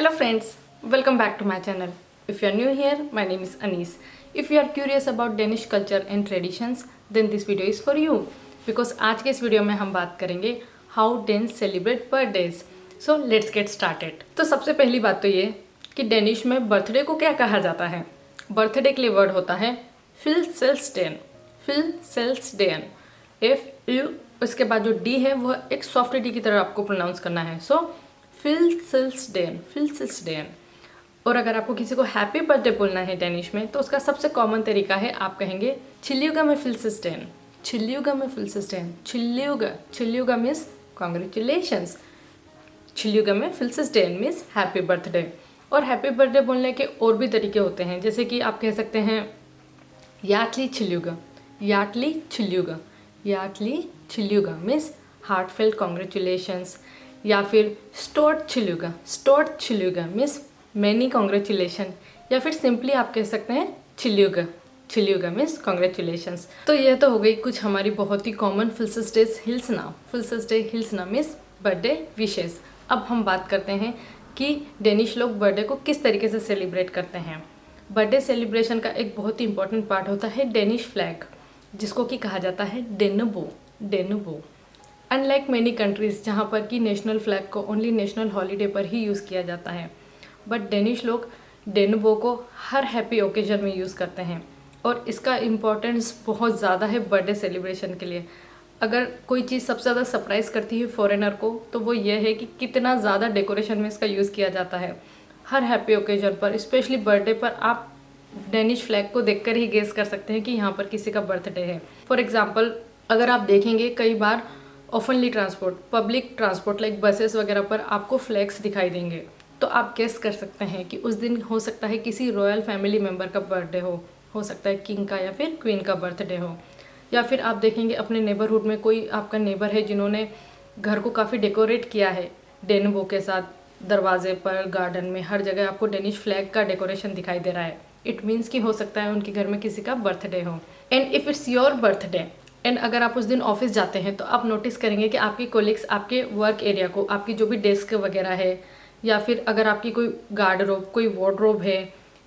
Hello friends, welcome back to my channel. If you are new here, my name is Anis. If you are curious about Danish culture and traditions, then this video is for you. Because आज के इस video में हम बात करेंगे How Danes celebrate birthdays. So let's get started. तो सबसे पहली बात तो ये कि डेनिश में बर्थडे को क्या कहा जाता है. बर्थडे के लिए वर्ड होता है फिलसेल्सडेन. फिलसेल्सडेन. F-U, उसके बाद जो D है वह एक सॉफ्ट डी की तरह आपको प्रोनाउंस करना है. सो फिलसेल्सडेन. और अगर आपको किसी को हैप्पी बर्थडे बोलना है डेनिश में तो उसका सबसे कॉमन तरीका है, आप कहेंगे चिल्युगा में फिलसेल्सडेन. चिल्युगा में फिलसेल्सडेन. चिल्युगा मीन्स कॉन्ग्रेचुलेशंस. चिल्युगा में फिलसेल्सडेन मीन्स हैप्पी बर्थडे. और हैप्पी बर्थडे बोलने के और भी तरीके होते हैं, जैसे कि आप कह सकते हैं याटली चिल्युगा. याटली चिल्युगा. याटली चिल्युगा मीन्स हार्टफेल्ट कॉन्ग्रेचुलेशंस. या फिर स्टोर्ट चिल्युगा. स्टोर्ट चिल्युगा मीन्स मैनी कॉन्ग्रेचुलेशन. या फिर सिंपली आप कह सकते हैं चिल्युगा. चिल्युगा मीन्स कॉन्ग्रेचुलेशंस. तो यह तो हो गई कुछ हमारी बहुत ही कॉमन फिलसेल्सडे हिल्सना. फिलसेल्सडे हिल्सना मीन्स बर्थडे विशेस. अब हम बात करते हैं कि डेनिश लोग बर्थडे को किस तरीके से सेलिब्रेट करते हैं. बर्थडे सेलिब्रेशन का एक बहुत ही इंपॉर्टेंट पार्ट होता है डेनिश फ्लैग, जिसको कि कहा जाता है डेनुबो. डेनुबो. अनलाइक मैनी कंट्रीज़ जहाँ पर कि नेशनल फ्लैग को ओनली नेशनल हॉलीडे पर ही यूज़ किया जाता है, बट डेनिश लोग डेनुबो को हर हैप्पी ओकेजन में यूज़ करते हैं. और इसका इम्पोर्टेंस बहुत ज़्यादा है बर्थडे सेलिब्रेशन के लिए. अगर कोई चीज़ सबसे ज़्यादा सरप्राइज़ करती है फॉरेनर को तो वो ये है कि कितना ज़्यादा डेकोरेशन में इसका यूज़ किया जाता है. हर हैप्पी ओकेजन पर, स्पेशली बर्थडे पर, आप डेनिश फ्लैग को देखकर ही गेस कर सकते हैं कि यहाँ पर किसी का बर्थडे है. फॉर एग्जाम्पल, अगर आप देखेंगे कई बार oftenly transport, public transport like buses वगैरह पर आपको फ्लैग्स दिखाई देंगे, तो आप गेस कर सकते हैं कि उस दिन हो सकता है किसी रॉयल फैमिली मेम्बर का बर्थडे हो सकता है किंग का या फिर क्वीन का बर्थडे हो. या फिर आप देखेंगे अपने नेबरहुड में कोई आपका नेबर है जिन्होंने घर को काफ़ी डेकोरेट किया है डेनुबो के साथ. दरवाजे पर, गार्डन में, हर जगह आपको डेनिश फ्लैग का डेकोरेशन दिखाई दे रहा है. इट मीन्स कि हो सकता है उनके घर में किसी का बर्थडे हो. And if it's your birthday and अगर आप उस दिन ऑफिस जाते हैं तो आप नोटिस करेंगे कि आपके कोलिग्स आपके वर्क एरिया को, आपकी जो भी डेस्क वगैरह है, या फिर अगर आपकी कोई गार्डरोब, कोई वार्डरोब है,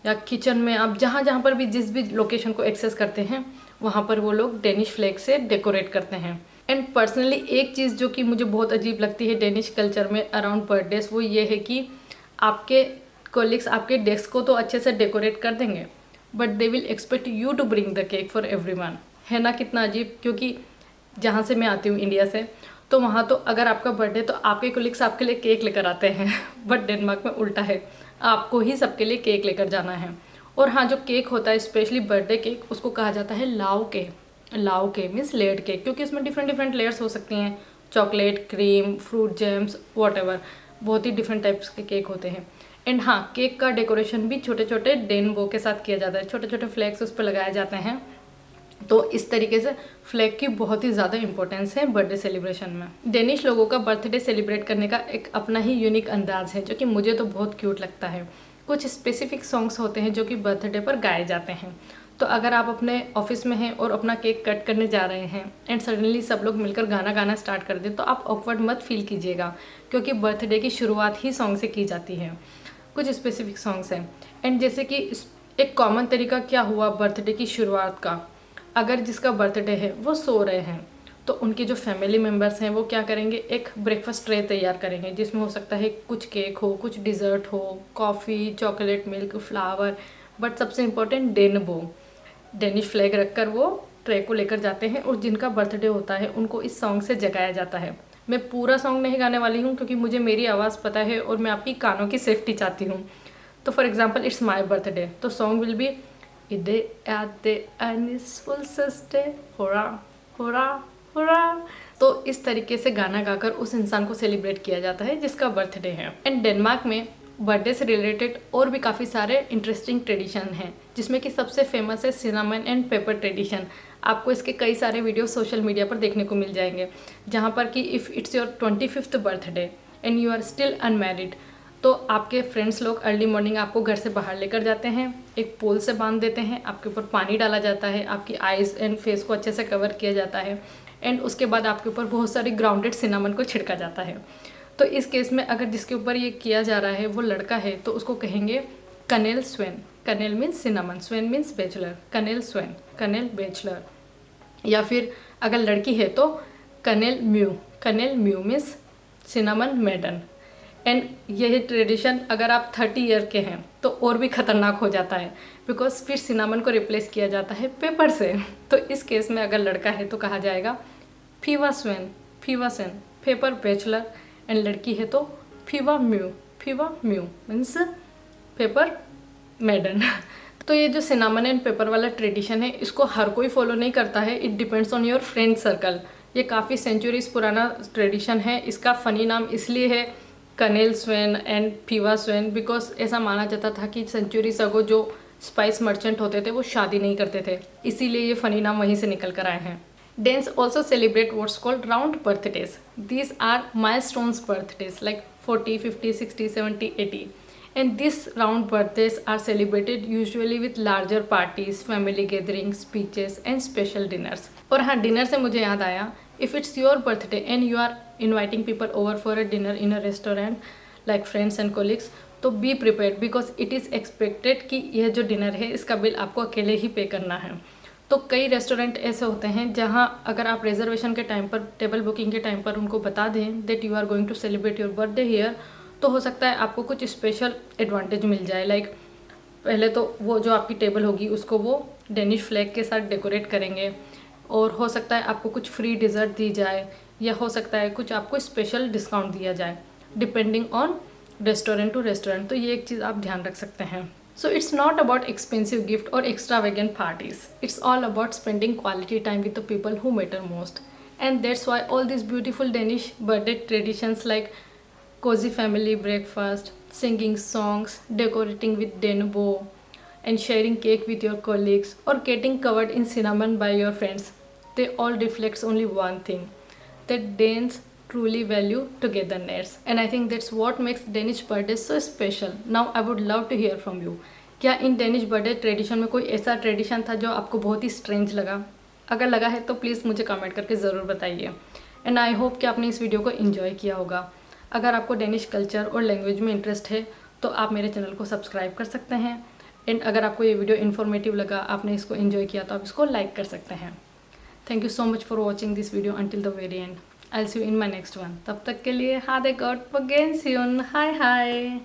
या किचन में आप जहाँ पर भी जिस भी लोकेशन को एक्सेस करते हैं वहाँ पर वो लोग डेनिश फ्लैग से डेकोरेट करते हैं. एंड पर्सनली एक चीज़ जो कि मुझे बहुत अजीब लगती है डेनिश कल्चर में अराउंड बर्थडेज, वो ये है कि आपके कोलिग्स आपके डेस्क को तो अच्छे से डेकोरेट कर देंगे, but they will expect you to bring the cake for everyone. है ना कितना अजीब. क्योंकि जहाँ से मैं आती हूँ इंडिया से, तो वहाँ तो अगर आपका बर्थडे तो आपके कोलिग्स आपके लिए केक लेकर आते हैं, बट डेनमार्क में उल्टा है, आपको ही सबके लिए केक लेकर जाना है. और हाँ, जो केक होता है स्पेशली बर्थडे केक, उसको कहा जाता है लाव के. लाव के मीन्स लेयर्ड केक, क्योंकि उसमें डिफरेंट लेयर्स हो सकती हैं. Chocolate, cream, fruit jams, what बहुत ही डिफरेंट टाइप्स के केक होते हैं. एंड हाँ, केक का डेकोरेशन भी छोटे छोटे डेनुबो के साथ किया जाता है. छोटे छोटे फ्लैग्स उस पर लगाए जाते हैं. तो इस तरीके से फ्लैग की बहुत ही ज़्यादा इंपॉर्टेंस है बर्थडे सेलिब्रेशन में. डेनिश लोगों का बर्थडे सेलिब्रेट करने का एक अपना ही यूनिक अंदाज है, जो कि मुझे तो बहुत क्यूट लगता है. कुछ स्पेसिफिक सॉन्ग्स होते हैं जो कि बर्थडे पर गाए जाते हैं. तो अगर आप अपने ऑफिस में हैं और अपना केक कट करने जा रहे हैं एंड सडनली सब लोग मिलकर गाना गाना स्टार्ट कर दें, तो आप ऑकवर्ड मत फील कीजिएगा, क्योंकि बर्थडे की शुरुआत ही सॉन्ग से की जाती है. कुछ स्पेसिफिक सॉन्ग्स हैं. एंड जैसे कि एक कॉमन तरीका क्या हुआ बर्थडे की शुरुआत का, अगर जिसका बर्थडे है वो सो रहे हैं तो उनके जो फैमिली मेम्बर्स हैं वो क्या करेंगे, एक ब्रेकफास्ट ट्रे तैयार करेंगे, जिसमें हो सकता है कुछ केक हो, कुछ डिज़र्ट हो, coffee, chocolate, milk, flower, but सबसे इम्पोर्टेंट डेनुबो. डेनिश फ्लैग रखकर वो ट्रे को लेकर जाते हैं और जिनका बर्थडे होता है उनको इस सॉन्ग से जगाया जाता है. मैं पूरा सॉन्ग नहीं गाने वाली हूँ क्योंकि मुझे मेरी आवाज़ पता है और मैं आपकी कानों की सेफ्टी चाहती हूँ. तो for example, it's my birthday, तो song will be Ide er det Anis fullsøste, hurra, hurra, hurra. तो इस तरीके से गाना गाकर उस इंसान को सेलिब्रेट किया जाता है जिसका बर्थडे है. एंड डेनमार्क में बर्थडे से रिलेटेड और भी काफ़ी सारे इंटरेस्टिंग ट्रेडिशन हैं, जिसमें कि सबसे फेमस है सिनामन एंड पेपर ट्रेडिशन. आपको इसके कई सारे वीडियो सोशल मीडिया पर देखने को मिल जाएंगे, जहाँ पर कि if it's your 25th birthday and you are still unmarried, तो आपके फ्रेंड्स लोग अर्ली मॉर्निंग आपको घर से बाहर लेकर जाते हैं, एक पोल से बांध देते हैं, आपके ऊपर पानी डाला जाता है, आपकी आइज़ एंड फेस को अच्छे से कवर किया जाता है, एंड उसके बाद आपके ऊपर बहुत सारी ग्राउंडेड सिनामन को छिड़का जाता है. तो इस केस में अगर जिसके ऊपर ये किया जा रहा है वो लड़का है तो उसको कहेंगे कनेल स्वेन। कनेल मीन्स सिनामन, स्वेन मीन्स बैचलर, कनेल स्वेन, कनेल बैचलर। या फिर अगर लड़की है तो कनेल म्यू, कनेल म्यू मीन्स सिनामन मेडन। एंड यही ट्रेडिशन अगर आप 30 ईयर के हैं तो और भी खतरनाक हो जाता है, बिकॉज फिर सिनामन को रिप्लेस किया जाता है पेपर से। तो इस केस में अगर लड़का है तो कहा जाएगा फीवा स्वेन, फीवा सेन, पेपर बैचलर। एंड लड़की है तो फीवा म्यू, फीवा म्यू मीन्स पेपर मेडन। तो ये जो सिनामन एंड पेपर वाला ट्रेडिशन है इसको हर कोई फॉलो नहीं करता है, it depends on your friend circle. ये काफ़ी सेंचुरीज पुराना ट्रेडिशन है। इसका फ़नी नाम इसलिए है कनेल स्वेन एंड फीवा स्वेन बिकॉज ऐसा माना जाता था कि सेंचुरीज अगो जो स्पाइस मर्चेंट होते थे वो शादी नहीं करते थे, इसीलिए ये फ़नी नाम वहीं से निकल कर आए हैं। Danes also celebrate what's called round birthdays. These are milestones birthdays like 40, 50, 60, 70, 80. And these round birthdays are celebrated usually with larger parties, family gatherings, speeches and special dinners. और हाँ, डिनर से मुझे याद आया, if it's your birthday and you are inviting people over for a dinner in a restaurant like friends and colleagues, तो be prepared because it is expected कि यह जो डिनर है इसका बिल आपको अकेले ही पे करना है। तो कई रेस्टोरेंट ऐसे होते हैं जहां अगर आप रिजर्वेशन के टाइम पर, टेबल बुकिंग के टाइम पर उनको बता दें that you are going to celebrate your birthday here, तो हो सकता है आपको कुछ स्पेशल एडवांटेज मिल जाए। लाइक पहले तो वो जो आपकी टेबल होगी उसको वो डेनिश फ्लैग के साथ डेकोरेट करेंगे, और हो सकता है आपको कुछ फ्री डिज़र्ट दी जाए, या हो सकता है कुछ आपको स्पेशल डिस्काउंट दिया जाए depending on restaurant to restaurant. तो ये एक चीज़ आप ध्यान रख सकते हैं। So it's not about expensive gift or extravagant parties. It's all about spending quality time with the people who matter most. And that's why all these beautiful Danish birthday traditions like cozy family breakfast, singing songs, decorating with Danebo, and sharing cake with your colleagues, or getting covered in cinnamon by your friends, they all reflects only one thing, that Danes truly value togetherness. And I think that's what makes Danish birthdays so special. Now I would love to hear from you. क्या इन Danish birthday tradition में कोई ऐसा tradition था जो आपको बहुत ही strange लगा? अगर लगा है तो प्लीज़ मुझे कमेंट करके ज़रूर बताइए। एंड आई होप कि आपने इस वीडियो को एंजॉय किया होगा। अगर आपको डेनिश कल्चर और लैंग्वेज में इंटरेस्ट है तो आप मेरे चैनल को सब्सक्राइब कर सकते हैं। एंड अगर आपको ये वीडियो इन्फॉर्मेटिव लगा, आपने इसको एंजॉय किया, तो आप इसको लाइक कर सकते हैं। Thank you so much for watching this video until the very and. I'll see you in my next one. तब तक के लिए हादे गॉड अगेन सी यून। हाय हाय।